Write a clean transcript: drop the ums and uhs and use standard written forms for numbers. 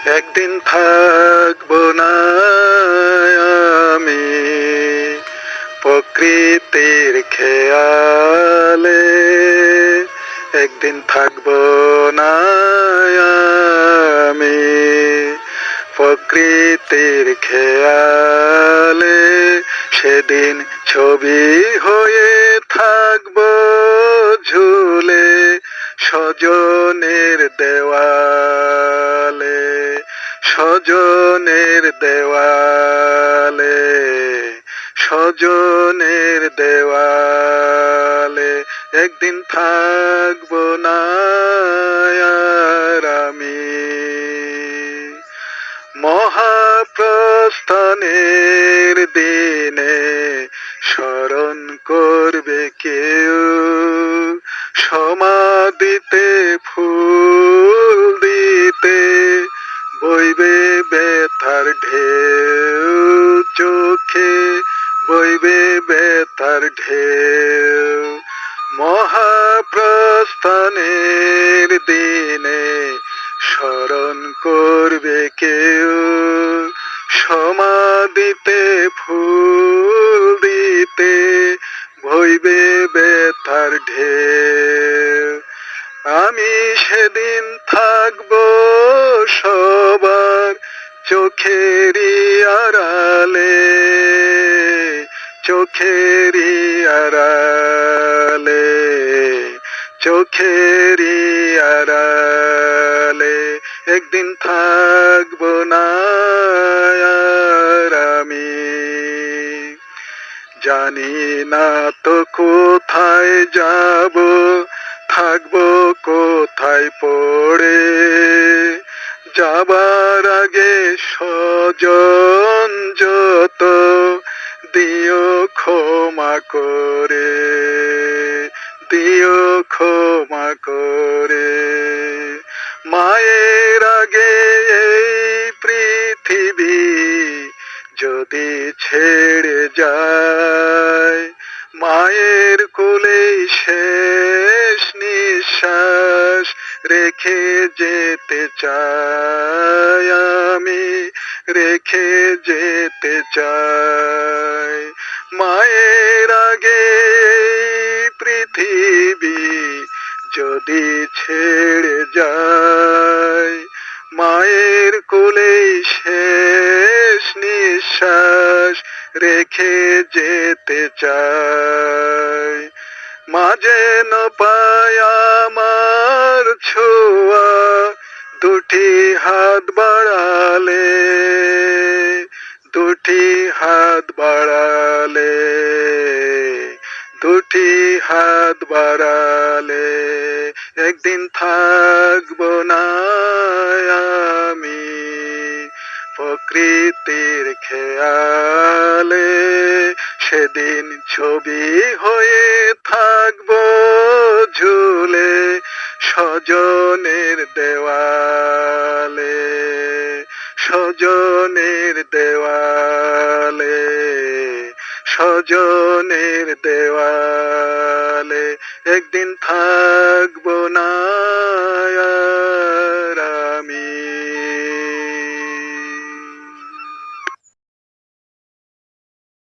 একদিন থাকবো না আমি প্রকৃতির খেয়ালে, একদিন থাকবো না আমি প্রকৃতির খেয়ালে, সেদিন ছবি হয়ে থাকবো ঝুলে স্বজনের দেওয়ালে, স্বজনের দেওয়ালে, স্বজনের দেওয়ালে, একদিন থাকবো না আর আমি। মহাপ্রস্থানের দিনে স্মরণ করবে কেউ, সমাধিতে ফুল দিতে বইবে ব্যথার ঢেউ, চোখে বইবে ব্যথার ঢেউ। মহাপ্রস্থানের দিনে স্মরণ করবে কেউ, সমাধিতে ফুল দিতে বইবে ব্যথার ঢেউ। আমি সেদিন থাকবো সবার চোখেরই আড়ালে, চোখেরই আড়ালে, চোখেরই আড়ালে, একদিন থাকবো না আর আমি। জানি না তো কোথায় যাব, থাকবো কোথায় পড়ে, যাবার আগে স্বজন যত দিও ক্ষমা করে, দিও ক্ষমা করে। মায়ের আগে এই পৃথিবী যদি ছেড়ে যায়, মায়ের কোলেই শেষ নিঃশ্বাস রেখে যেতে চাই আমি, রেখে যেতে চাই। মায়ের আগে পৃথিবী যদি ছেড়ে যায়, মায়ের কোলেই শেষ নিঃশ্বাস রেখে যেতে চাই। মা যেন পায় আমার ছোঁয়া, দুটি হাত বাড়ালে, দুটি হাত বাড়ালে, দুটি হাত বাড়ালে, একদিন থাকবো না আমি প্রকৃতির খেয়ালে, সেদিন ছবি হয়ে থাকবো ঝুলে স্বজনের দেওয়ালে, স্বজনের দেওয়ালে, স্বজনের দেওয়ালে, একদিন থাকবো না।